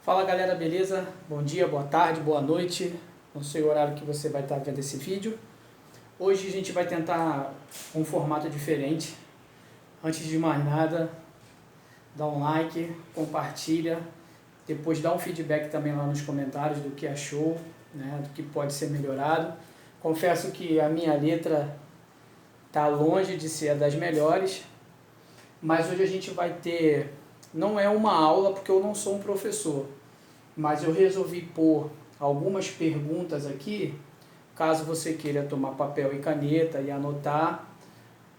Fala galera, beleza? Bom dia, boa tarde, boa noite. Não sei o horário que você vai estar vendo esse vídeo. Hoje a gente vai tentar um formato diferente. Antes de mais nada, dá um like, compartilha. Depois dá um feedback também lá nos comentários do que achou, né, do que pode ser melhorado. Confesso que a minha letra está longe de ser das melhores, mas hoje a gente vai ter, não é uma aula porque eu não sou um professor, mas eu resolvi pôr algumas perguntas aqui, caso você queira tomar papel e caneta e anotar,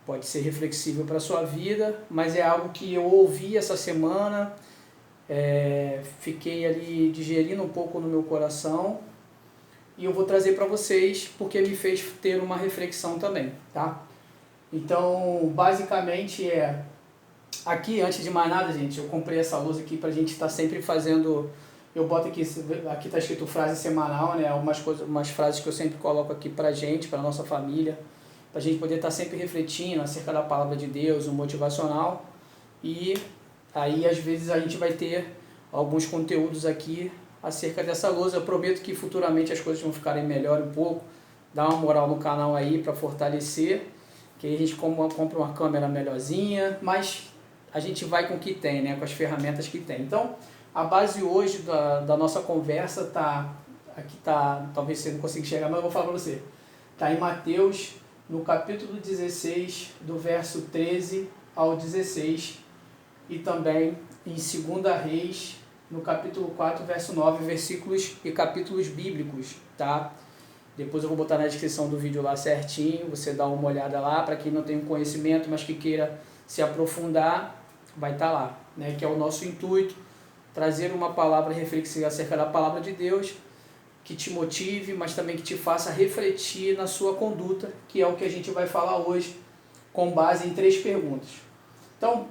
pode ser reflexível para a sua vida, mas é algo que eu ouvi essa semana, fiquei ali digerindo um pouco no meu coração, e eu vou trazer para vocês porque me fez ter uma reflexão também, tá? Então, basicamente aqui, antes de mais nada, gente, eu comprei essa lousa aqui pra gente estar sempre fazendo, eu boto aqui tá escrito frase semanal, né, umas frases que eu sempre coloco aqui pra gente, pra nossa família, pra gente poder estar sempre refletindo acerca da palavra de Deus, o motivacional, e aí às vezes a gente vai ter alguns conteúdos aqui acerca dessa lousa. Eu prometo que futuramente as coisas vão ficarem melhor um pouco, dá uma moral no canal aí pra fortalecer, que aí a gente compra uma câmera melhorzinha, mas a gente vai com o que tem, né, com as ferramentas que tem. Então, a base hoje da nossa conversa aqui talvez você não consiga enxergar, mas eu vou falar para você. Está em Mateus, no capítulo 16, do verso 13 ao 16, e também em 2 Reis, no capítulo 4, verso 9, versículos e capítulos bíblicos, tá? Depois eu vou botar na descrição do vídeo lá certinho, você dá uma olhada lá, para quem não tem conhecimento, mas que queira se aprofundar, vai estar lá, né? Que é o nosso intuito, trazer uma palavra reflexiva acerca da palavra de Deus, que te motive, mas também que te faça refletir na sua conduta, que é o que a gente vai falar hoje, com base em 3 perguntas. Então,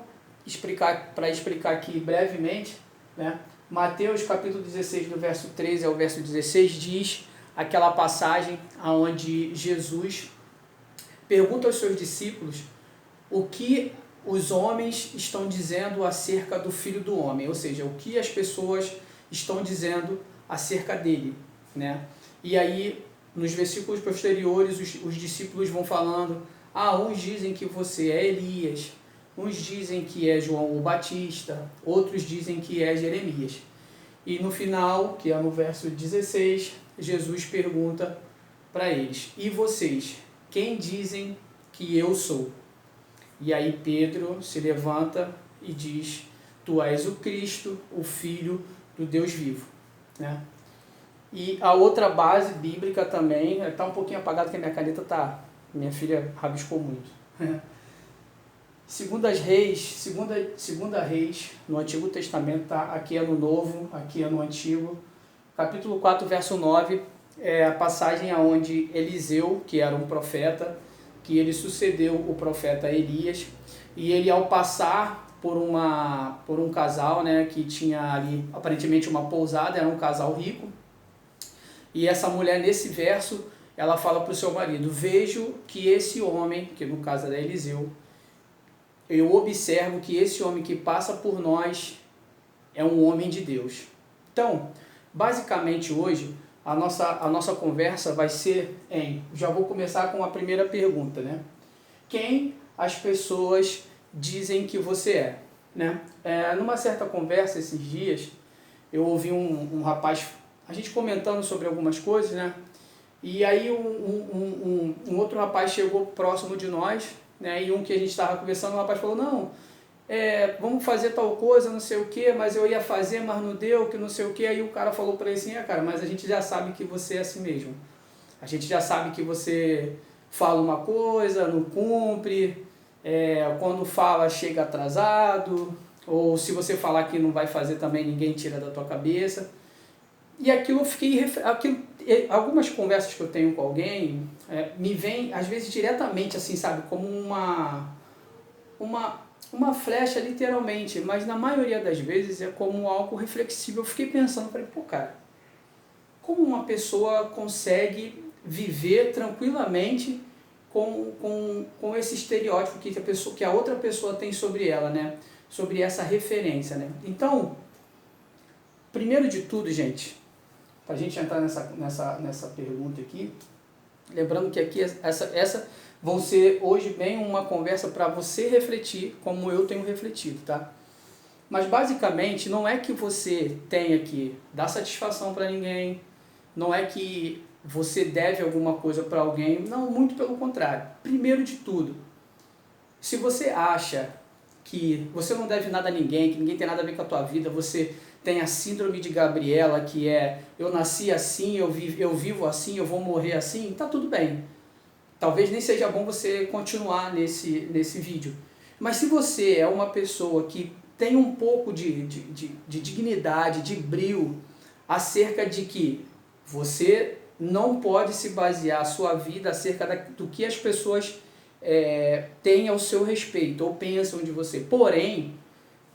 para explicar aqui brevemente, né? Mateus capítulo 16, do verso 13 ao verso 16, diz aquela passagem onde Jesus pergunta aos seus discípulos o que os homens estão dizendo acerca do Filho do Homem, ou seja, o que as pessoas estão dizendo acerca dele, né? E aí, nos versículos posteriores, os discípulos vão falando, uns dizem que você é Elias, uns dizem que é João o Batista, outros dizem que é Jeremias. E no final, que é no verso 16, Jesus pergunta para eles, e vocês, quem dizem que eu sou? E aí Pedro se levanta e diz, tu és o Cristo, o Filho do Deus vivo, né? E a outra base bíblica também, está um pouquinho apagado porque a minha caneta minha filha rabiscou muito. Segunda Reis, no Antigo Testamento, tá? Aqui é no Novo, aqui é no Antigo. Capítulo 4, verso 9, é a passagem onde Eliseu, que era um profeta, que ele sucedeu o profeta Elias, e ele, ao passar por um casal, né, que tinha ali aparentemente uma pousada, era um casal rico, e essa mulher, nesse verso, ela fala para o seu marido, vejo que esse homem, que no caso era Eliseu, eu observo que esse homem que passa por nós é um homem de Deus. Então, basicamente hoje, a nossa conversa vai ser já vou começar com a primeira pergunta, né? Quem as pessoas dizem que você é, né? Numa certa conversa esses dias, eu ouvi um rapaz, a gente comentando sobre algumas coisas, né? E aí um outro rapaz chegou próximo de nós, né? E que a gente estava conversando, o rapaz falou, não, vamos fazer tal coisa, não sei o que, mas eu ia fazer, mas não deu, que não sei o que. Aí o cara falou para ele assim, cara, mas a gente já sabe que você é assim mesmo. A gente já sabe que você fala uma coisa, não cumpre, quando fala chega atrasado, ou se você falar que não vai fazer também, ninguém tira da tua cabeça. E aquilo algumas conversas que eu tenho com alguém, me vem às vezes diretamente assim, sabe, como uma flecha literalmente, mas na maioria das vezes é como algo reflexível. Eu fiquei pensando, falei, pô cara, como uma pessoa consegue viver tranquilamente com esse estereótipo que a outra pessoa tem sobre ela, né? Sobre essa referência, né? Então, primeiro de tudo, gente, para a gente entrar nessa pergunta aqui, lembrando que aqui essa vão ser hoje bem uma conversa para você refletir, como eu tenho refletido, tá? Mas basicamente não é que você tenha que dar satisfação para ninguém, não é que você deve alguma coisa para alguém, não, muito pelo contrário. Primeiro de tudo, se você acha que você não deve nada a ninguém, que ninguém tem nada a ver com a tua vida, você tem a síndrome de Gabriela, que é eu nasci assim, eu vivo assim, eu vou morrer assim, tá tudo bem. Talvez nem seja bom você continuar nesse vídeo. Mas se você é uma pessoa que tem um pouco de dignidade, de brio, acerca de que você não pode se basear a sua vida acerca do que as pessoas têm ao seu respeito ou pensam de você. Porém,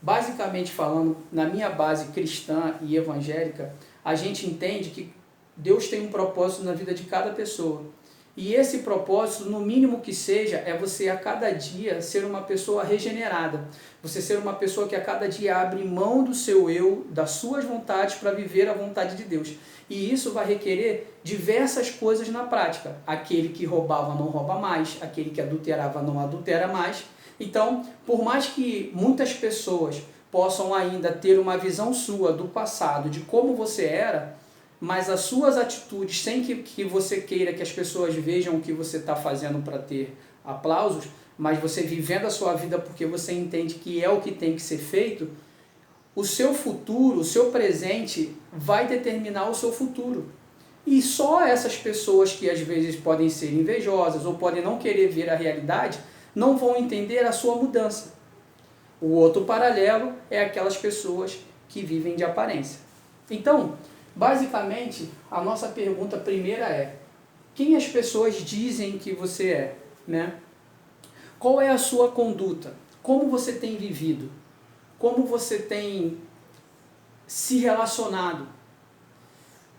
basicamente falando, na minha base cristã e evangélica, a gente entende que Deus tem um propósito na vida de cada pessoa. E esse propósito, no mínimo que seja, é você a cada dia ser uma pessoa regenerada. Você ser uma pessoa que a cada dia abre mão do seu eu, das suas vontades, para viver a vontade de Deus. E isso vai requerer diversas coisas na prática. Aquele que roubava não rouba mais, aquele que adulterava não adultera mais. Então, por mais que muitas pessoas possam ainda ter uma visão sua do passado, de como você era, mas as suas atitudes, sem que você queira que as pessoas vejam o que você está fazendo para ter aplausos, mas você vivendo a sua vida porque você entende que é o que tem que ser feito, o seu futuro, o seu presente vai determinar o seu futuro. E só essas pessoas que às vezes podem ser invejosas ou podem não querer ver a realidade, não vão entender a sua mudança. O outro paralelo é aquelas pessoas que vivem de aparência. Então, basicamente, a nossa pergunta primeira é: quem as pessoas dizem que você é, né? Qual é a sua conduta? Como você tem vivido? Como você tem se relacionado?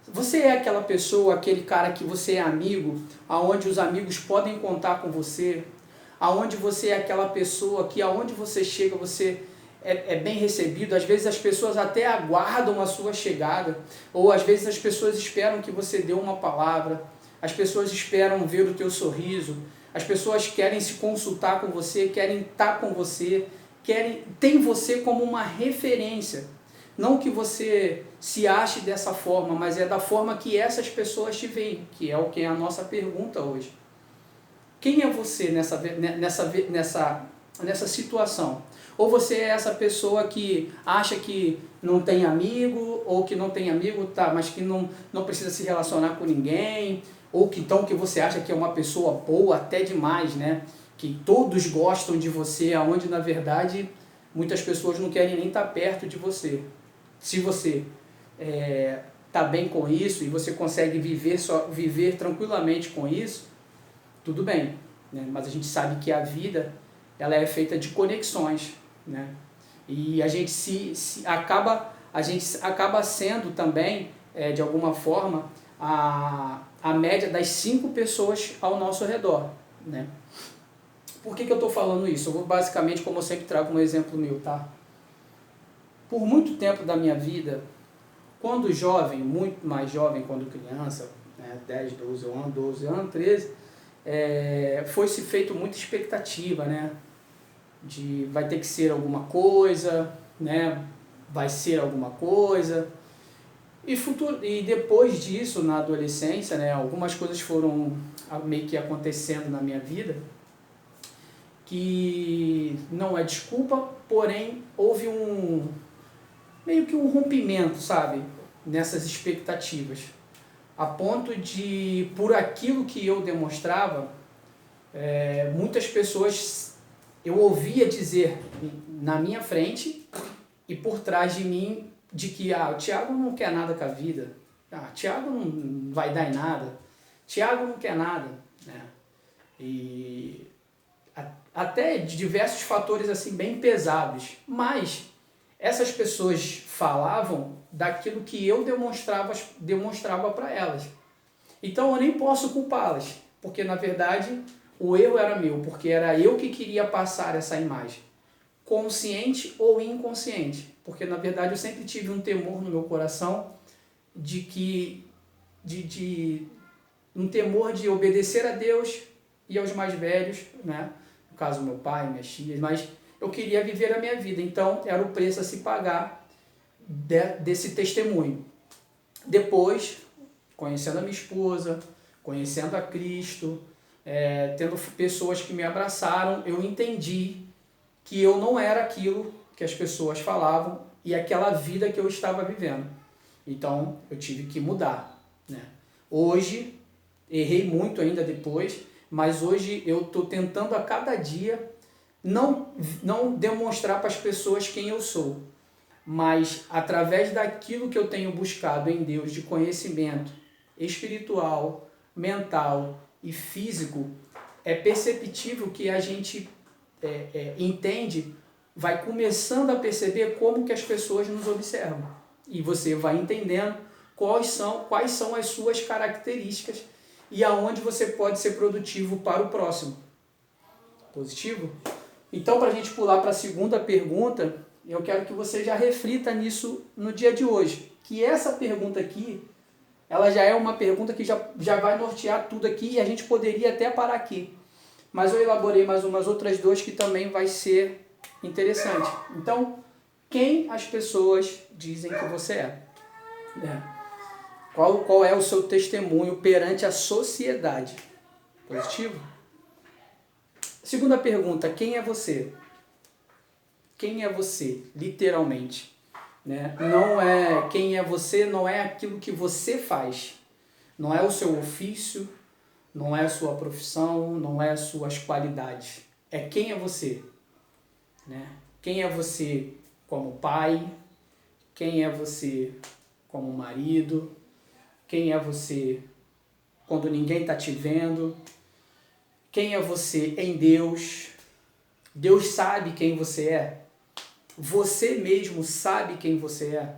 Você é aquela pessoa, aquele cara que você é amigo, aonde os amigos podem contar com você, aonde você é aquela pessoa que aonde você chega, você é bem recebido. Às vezes as pessoas até aguardam a sua chegada, ou às vezes as pessoas esperam que você dê uma palavra, as pessoas esperam ver o teu sorriso, as pessoas querem se consultar com você, querem estar com você, tem você como uma referência. Não que você se ache dessa forma, mas é da forma que essas pessoas te veem, que é o que é a nossa pergunta hoje. Quem é você nessa situação? Ou você é essa pessoa que acha que não tem amigo, ou que não tem amigo, tá, mas que não precisa se relacionar com ninguém, ou que então que você acha que é uma pessoa boa até demais, né? Que todos gostam de você, aonde na verdade muitas pessoas não querem nem estar perto de você. Se você está bem com isso e você consegue viver tranquilamente com isso, tudo bem, né? Mas a gente sabe que a vida ela é feita de conexões, né? E a gente acaba sendo também, de alguma forma, a média das 5 pessoas ao nosso redor, né? Por que eu estou falando isso? Eu vou basicamente, como eu sempre trago um exemplo meu, tá? Por muito tempo da minha vida, quando jovem, muito mais jovem quando criança, né, 10, 12 anos, 13, foi-se feito muita expectativa, né? De vai ter que ser alguma coisa, né? Vai ser alguma coisa. E depois disso, na adolescência, né, algumas coisas foram meio que acontecendo na minha vida, que não é desculpa, porém houve meio que um rompimento, sabe, nessas expectativas, a ponto de, por aquilo que eu demonstrava, muitas pessoas eu ouvia dizer na minha frente e por trás de mim de que o Thiago não quer nada com a vida, Thiago não vai dar em nada, Thiago não quer nada, né? E até de diversos fatores assim bem pesados, mas essas pessoas falavam daquilo que eu demonstrava para elas. Então eu nem posso culpá-las, porque na verdade o erro era meu, porque era eu que queria passar essa imagem. consciente ou inconsciente, porque na verdade eu sempre tive um temor no meu coração de um temor de obedecer a Deus e aos mais velhos, né? No caso meu pai, minhas tias, mas eu queria viver a minha vida, então era o preço a se pagar desse testemunho. Depois, conhecendo a minha esposa, conhecendo a Cristo, tendo pessoas que me abraçaram, eu entendi que eu não era aquilo que as pessoas falavam e aquela vida que eu estava vivendo. Então, eu tive que mudar, né? Hoje, errei muito ainda depois, mas hoje eu estou tentando a cada dia não demonstrar para as pessoas quem eu sou, mas através daquilo que eu tenho buscado em Deus de conhecimento espiritual, mental e físico, é perceptível que a gente entende, vai começando a perceber como que as pessoas nos observam. E você vai entendendo quais são as suas características e aonde você pode ser produtivo para o próximo. Positivo? Então, para a gente pular para a segunda pergunta, eu quero que você já reflita nisso no dia de hoje. Que essa pergunta aqui, ela já é uma pergunta que já vai nortear tudo aqui e a gente poderia até parar aqui. Mas eu elaborei mais umas outras duas que também vai ser interessante. Então, quem as pessoas dizem que você é? Qual é o seu testemunho perante a sociedade? Positivo? Segunda pergunta, quem é você? Quem é você, literalmente? Né? Quem é você não é aquilo que você faz. Não é o seu ofício, não é a sua profissão, não é as suas qualidades. É quem é você. Né? Quem é você como pai? Quem é você como marido? Quem é você quando ninguém está te vendo? Quem é você em Deus? Deus sabe quem você é? Você mesmo sabe quem você é?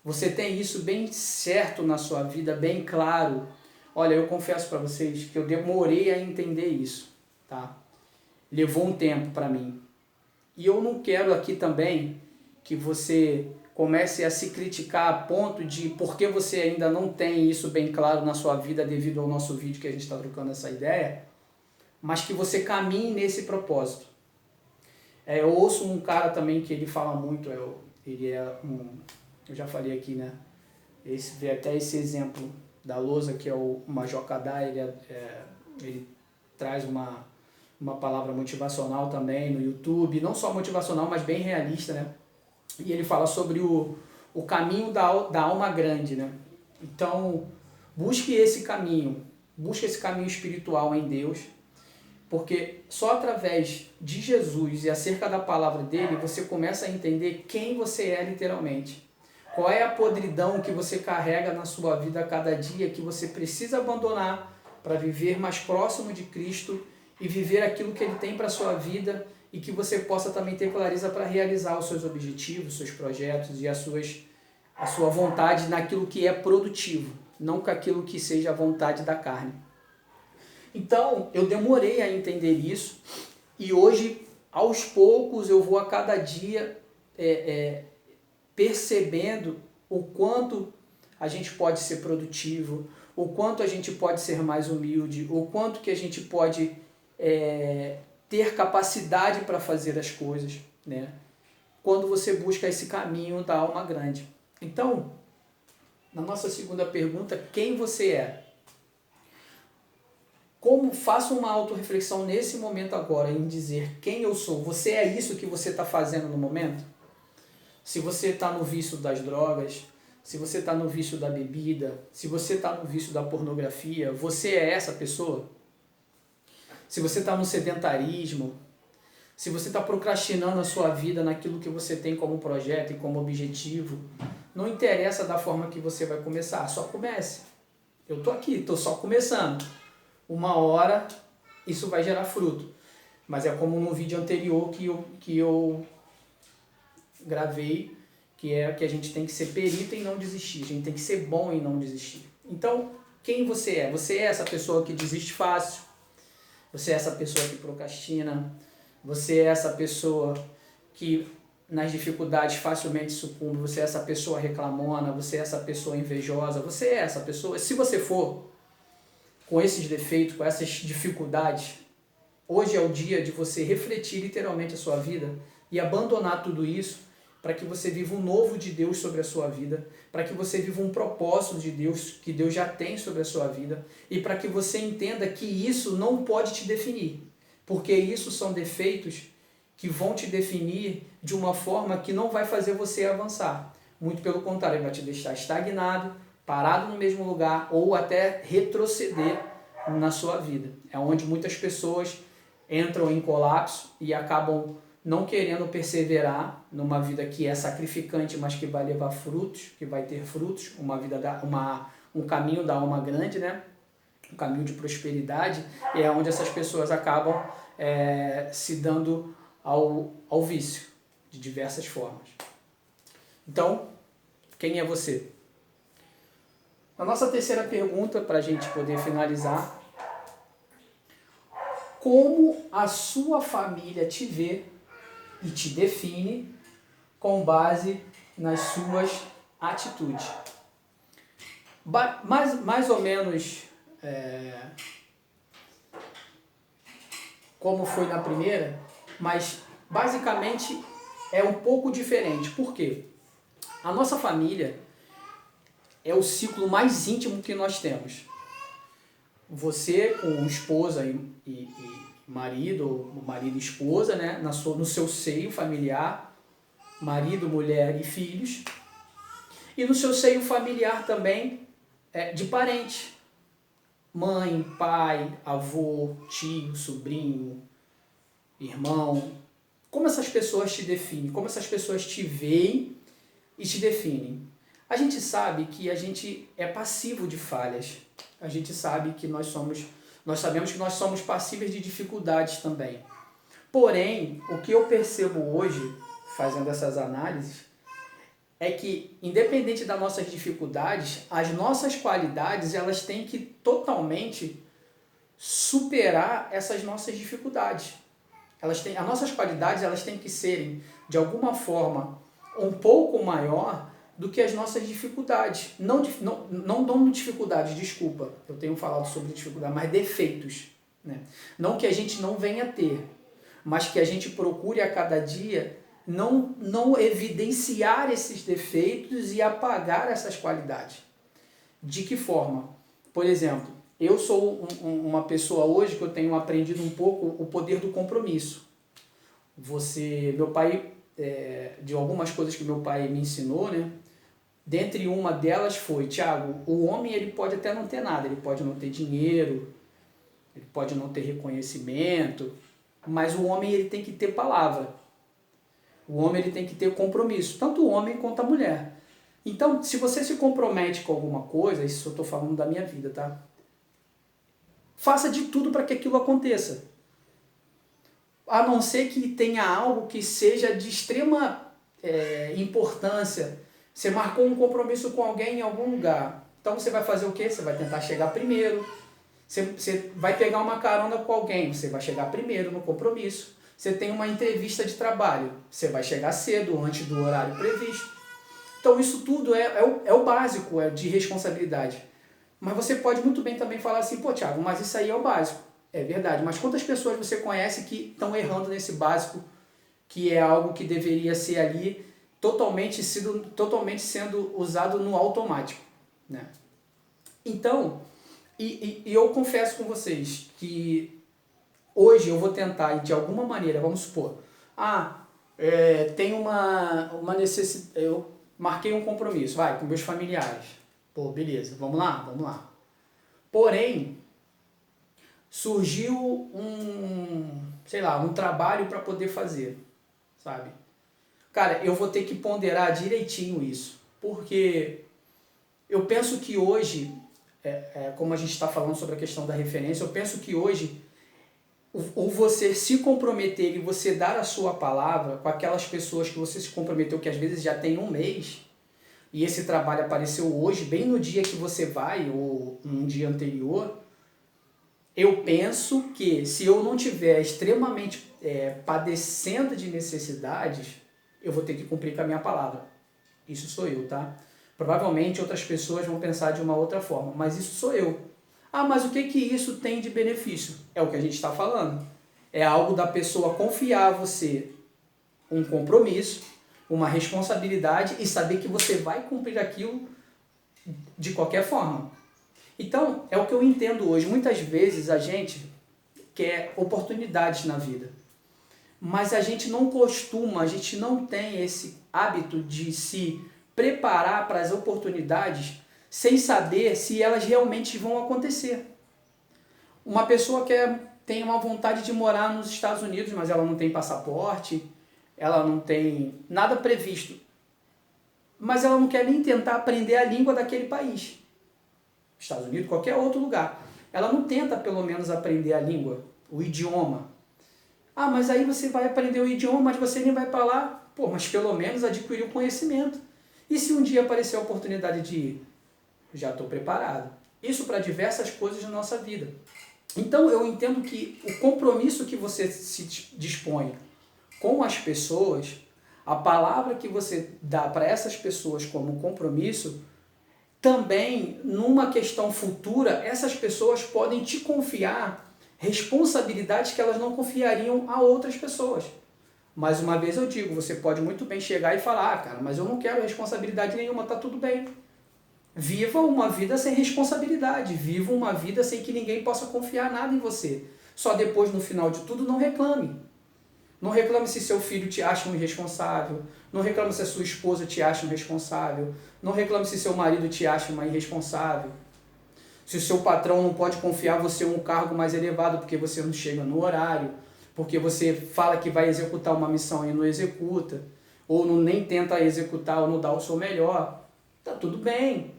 Você tem isso bem certo na sua vida, bem claro? Olha, eu confesso para vocês que eu demorei a entender isso, tá? Levou um tempo para mim. E eu não quero aqui também que você comece a se criticar a ponto de porque você ainda não tem isso bem claro na sua vida devido ao nosso vídeo que a gente está trocando essa ideia, mas que você caminhe nesse propósito. Eu ouço um cara também que ele fala muito, eu já falei aqui, né? Até esse exemplo da lousa, que é o Major Kadar, ele traz uma palavra motivacional também no YouTube, não só motivacional, mas bem realista, né? E ele fala sobre o caminho da alma grande, né? Então, busque esse caminho espiritual em Deus, porque só através de Jesus e acerca da palavra dele, você começa a entender quem você é literalmente. Qual é a podridão que você carrega na sua vida a cada dia, que você precisa abandonar para viver mais próximo de Cristo e viver aquilo que Ele tem para a sua vida e que você possa também ter clareza para realizar os seus objetivos, os seus projetos e a sua vontade naquilo que é produtivo, não com aquilo que seja a vontade da carne. Então, eu demorei a entender isso e hoje, aos poucos, eu vou a cada dia percebendo o quanto a gente pode ser produtivo, o quanto a gente pode ser mais humilde, o quanto que a gente pode ter capacidade para fazer as coisas, né? Quando você busca esse caminho da alma grande. Então, na nossa segunda pergunta, quem você é? Como faça uma autorreflexão nesse momento agora em dizer quem eu sou. Você é isso que você está fazendo no momento? Se você está no vício das drogas, se você está no vício da bebida, se você está no vício da pornografia, você é essa pessoa? Se você está no sedentarismo, se você está procrastinando a sua vida naquilo que você tem como projeto e como objetivo, não interessa da forma que você vai começar, só comece. Eu estou aqui, estou só começando. Uma hora isso vai gerar fruto. Mas é como no vídeo anterior que eu gravei, que é que a gente tem que ser perito em não desistir, a gente tem que ser bom em não desistir. Então, quem você é? Você é essa pessoa que desiste fácil? Você é essa pessoa que procrastina? Você é essa pessoa que nas dificuldades facilmente sucumbe, você é essa pessoa reclamona, você é essa pessoa invejosa, você é essa pessoa. Se você for com esses defeitos, com essas dificuldades, hoje é o dia de você refletir literalmente a sua vida e abandonar tudo isso para que você viva um novo de Deus sobre a sua vida, para que você viva um propósito de Deus que Deus já tem sobre a sua vida e para que você entenda que isso não pode te definir, porque isso são defeitos que vão te definir de uma forma que não vai fazer você avançar. Muito pelo contrário, vai te deixar estagnado, parado no mesmo lugar ou até retroceder na sua vida. É onde muitas pessoas entram em colapso e acabam não querendo perseverar numa vida que é sacrificante, mas que vai levar frutos, que vai ter frutos, um caminho da alma grande, né? Um caminho de prosperidade, e é onde essas pessoas acabam se dando ao vício, de diversas formas. Então, quem é você? A nossa terceira pergunta, para a gente poder finalizar: como a sua família te vê e te define com base nas suas atitudes? Mais ou menos como foi na primeira, mas basicamente é um pouco diferente. Por quê? A nossa família é o ciclo mais íntimo que nós temos. Você com esposa e marido, ou marido e esposa, né, no seu seio familiar, marido, mulher e filhos, e no seu seio familiar também de parente, mãe, pai, avô, tio, sobrinho, irmão. Como essas pessoas te definem, como essas pessoas te veem e te definem. A gente sabe que a gente é passivo de falhas, a gente sabe que nós sabemos que nós somos passíveis de dificuldades também. Porém, o que eu percebo hoje, fazendo essas análises, é que, independente das nossas dificuldades, as nossas qualidades elas têm que totalmente superar essas nossas dificuldades. As nossas qualidades elas têm que serem, de alguma forma, um pouco maior do que as nossas dificuldades. Não dificuldades, desculpa, eu tenho falado sobre dificuldade, mas defeitos. Né? Não que a gente não venha a ter, mas que a gente procure a cada dia não evidenciar esses defeitos e apagar essas qualidades. De que forma? Por exemplo, eu sou uma pessoa hoje que eu tenho aprendido um pouco o poder do compromisso. Meu pai, de algumas coisas que meu pai me ensinou, né? Dentre uma delas foi, Tiago, o homem ele pode até não ter nada, ele pode não ter dinheiro, ele pode não ter reconhecimento, mas o homem ele tem que ter palavra. O homem ele tem que ter compromisso, tanto o homem quanto a mulher. Então, se você se compromete com alguma coisa, isso eu estou falando da minha vida, tá? Faça de tudo para que aquilo aconteça. A não ser que tenha algo que seja de extrema importância. Você marcou um compromisso com alguém em algum lugar. Então você vai fazer o quê? Você vai tentar chegar primeiro. Você vai pegar uma carona com alguém. Você vai chegar primeiro no compromisso. Você tem uma entrevista de trabalho. Você vai chegar cedo, antes do horário previsto. Então isso tudo é o básico, é de responsabilidade. Mas você pode muito bem também falar assim, pô, Thiago, mas isso aí é o básico. É verdade, mas quantas pessoas você conhece que estão errando nesse básico, que é algo que deveria ser ali totalmente sendo usado no automático, né? Então, eu confesso com vocês que hoje eu vou tentar, de alguma maneira, vamos supor, tem uma necessidade, eu marquei um compromisso, com meus familiares. Pô, beleza, vamos lá. Porém, surgiu um trabalho para poder fazer, sabe? Cara, eu vou ter que ponderar direitinho isso, porque eu penso que hoje, como a gente está falando sobre a questão da referência, eu penso que hoje, você se comprometer e você dar a sua palavra com aquelas pessoas que você se comprometeu, que às vezes já tem um mês, e esse trabalho apareceu hoje, bem no dia que você vai, ou num dia anterior, eu penso que se eu não tiver extremamente padecendo de necessidades, eu vou ter que cumprir com a minha palavra. Isso sou eu, tá? Provavelmente outras pessoas vão pensar de uma outra forma, mas isso sou eu. Ah, mas o que isso tem de benefício? É o que a gente está falando. É algo da pessoa confiar a você um compromisso, uma responsabilidade e saber que você vai cumprir aquilo de qualquer forma. Então, é o que eu entendo hoje. Muitas vezes a gente quer oportunidades na vida, mas a gente não tem esse hábito de se preparar para as oportunidades sem saber se elas realmente vão acontecer. Uma pessoa tem uma vontade de morar nos Estados Unidos, mas ela não tem passaporte, ela não tem nada previsto, mas ela não quer nem tentar aprender a língua daquele país. Estados Unidos, qualquer outro lugar. Ela não tenta pelo menos aprender a língua, o idioma. Ah, mas aí você vai aprender o idioma, mas você nem vai para lá. Pô, mas pelo menos adquirir o conhecimento. E se um dia aparecer a oportunidade de ir? Já estou preparado. Isso para diversas coisas na nossa vida. Então eu entendo que o compromisso que você se dispõe com as pessoas, a palavra que você dá para essas pessoas como compromisso, também numa questão futura, essas pessoas podem te confiar responsabilidades que elas não confiariam a outras pessoas. Mais uma vez eu digo, você pode muito bem chegar e falar, cara, mas eu não quero responsabilidade nenhuma, tá tudo bem. Viva uma vida sem responsabilidade, viva uma vida sem que ninguém possa confiar nada em você. Só depois, no final de tudo, não reclame. Não reclame se seu filho te acha um irresponsável, não reclame se a sua esposa te acha um irresponsável, não reclame se seu marido te acha uma irresponsável. Se o seu patrão não pode confiar você um cargo mais elevado porque você não chega no horário, porque você fala que vai executar uma missão e não executa, ou não nem tenta executar ou não dá o seu melhor, tá tudo bem.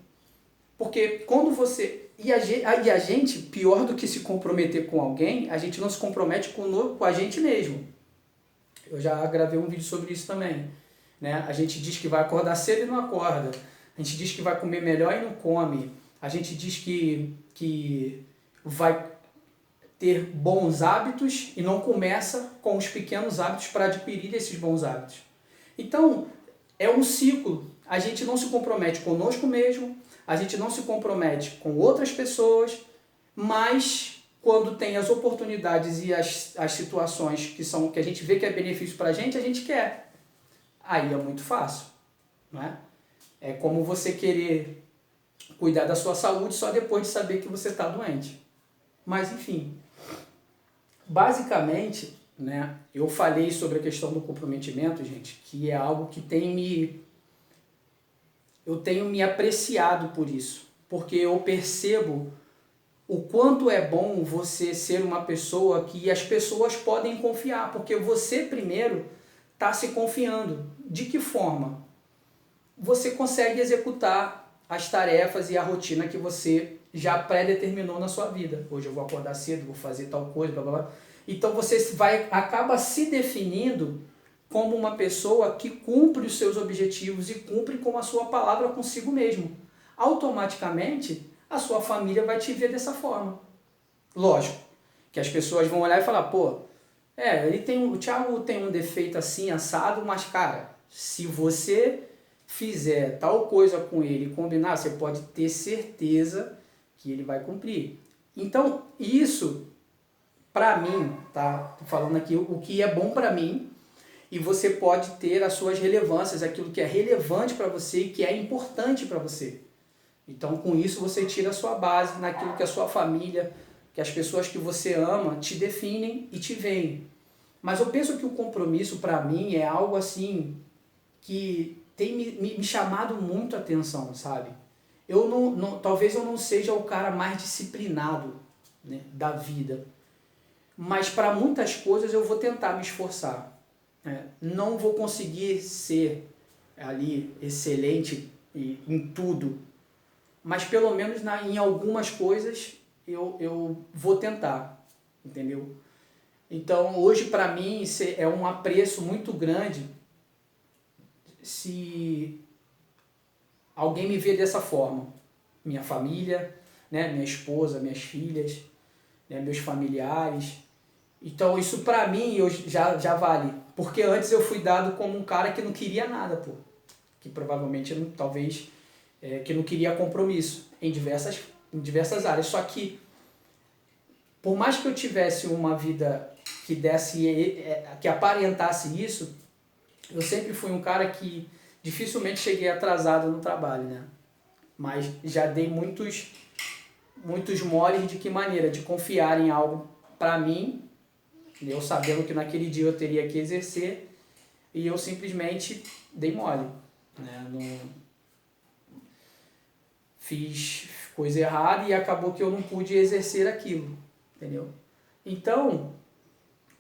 Porque quando você... E a gente, pior do que se comprometer com alguém, a gente não se compromete com a gente mesmo. Eu já gravei um vídeo sobre isso também. Né? A gente diz que vai acordar cedo e não acorda. A gente diz que vai comer melhor e não come. A gente diz que vai ter bons hábitos e não começa com os pequenos hábitos para adquirir esses bons hábitos. Então, é um ciclo. A gente não se compromete conosco mesmo, a gente não se compromete com outras pessoas, mas quando tem as oportunidades e as situações que a gente vê que é benefício para a gente quer. Aí é muito fácil. Né? É como você querer cuidar da sua saúde só depois de saber que você está doente. Mas, enfim, basicamente, né, eu falei sobre a questão do comprometimento, gente, que é algo que eu tenho me apreciado por isso, porque eu percebo o quanto é bom você ser uma pessoa que as pessoas podem confiar, porque você primeiro está se confiando. De que forma? Você consegue executar as tarefas e a rotina que você já pré-determinou na sua vida. Hoje eu vou acordar cedo, vou fazer tal coisa, blá blá blá. Então você acaba se definindo como uma pessoa que cumpre os seus objetivos e cumpre com a sua palavra consigo mesmo. Automaticamente, a sua família vai te ver dessa forma. Lógico, que as pessoas vão olhar e falar, pô, o Thiago tem um defeito assim, assado, mas cara, se você fizer tal coisa com ele e combinar, você pode ter certeza que ele vai cumprir. Então, isso, pra mim, tá? Tô falando aqui o que é bom pra mim, e você pode ter as suas relevâncias, aquilo que é relevante para você e que é importante para você. Então, com isso, você tira a sua base naquilo que a sua família, que as pessoas que você ama te definem e te veem. Mas eu penso que o compromisso, para mim, é algo assim que tem me chamado muito a atenção, sabe? Talvez eu não seja o cara mais disciplinado, né, da vida, mas para muitas coisas eu vou tentar me esforçar. Não vou conseguir ser ali excelente em tudo, mas pelo menos em algumas coisas eu vou tentar, entendeu? Então hoje para mim é um apreço muito grande se alguém me vê dessa forma. Minha família, né, minha esposa, minhas filhas, né, meus familiares. Então isso pra mim já vale. Porque antes eu fui dado como um cara que não queria nada, pô. Que provavelmente, talvez, que não queria compromisso em diversas áreas. Só que, por mais que eu tivesse uma vida que que aparentasse isso, eu sempre fui um cara que dificilmente cheguei atrasado no trabalho, né? Mas já dei muitos moles de que maneira? De confiar em algo pra mim, eu sabendo que naquele dia eu teria que exercer, e eu simplesmente dei mole, né? Não fiz coisa errada e acabou que eu não pude exercer aquilo, entendeu? Então,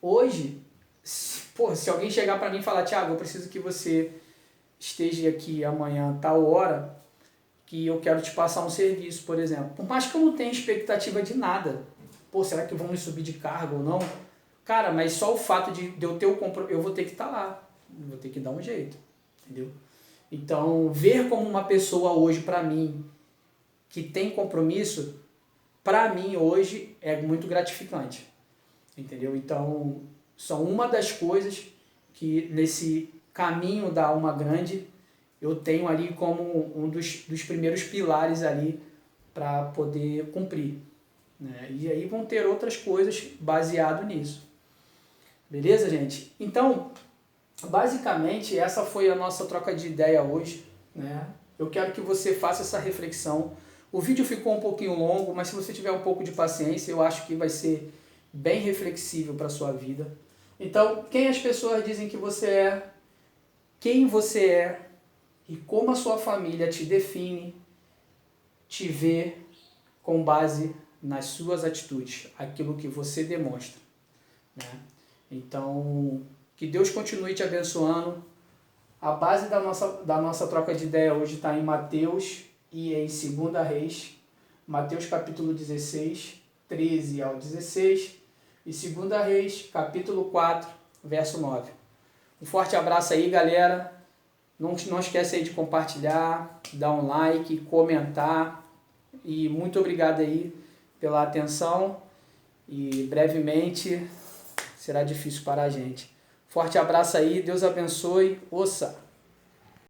hoje, se alguém chegar para mim e falar, Thiago, eu preciso que você esteja aqui amanhã tal hora, que eu quero te passar um serviço, por exemplo. Por mais que eu não tenha expectativa de nada, pô, será que vão me subir de cargo ou não? Cara, mas só o fato de eu ter o compromisso, eu vou ter que estar lá, vou ter que dar um jeito, entendeu? Então, ver como uma pessoa hoje, para mim, que tem compromisso, para mim hoje é muito gratificante, entendeu? Então, são uma das coisas que nesse caminho da alma grande eu tenho ali como um dos primeiros pilares ali para poder cumprir, né? E aí vão ter outras coisas baseado nisso. Beleza, gente? Então, basicamente, essa foi a nossa troca de ideia hoje, né? Eu quero que você faça essa reflexão. O vídeo ficou um pouquinho longo, mas se você tiver um pouco de paciência, eu acho que vai ser bem reflexível para a sua vida. Então, quem as pessoas dizem que você é, quem você é e como a sua família te define, te vê com base nas suas atitudes, aquilo que você demonstra, né? Então, que Deus continue te abençoando. A base da nossa troca de ideia hoje está em Mateus e em 2 Reis. Mateus capítulo 16, 13 ao 16. E 2 Reis, capítulo 4, verso 9. Um forte abraço aí, galera. Não esquece aí de compartilhar, dar um like, comentar. E muito obrigado aí pela atenção. E brevemente será difícil para a gente. Forte abraço aí, Deus abençoe. Ouça!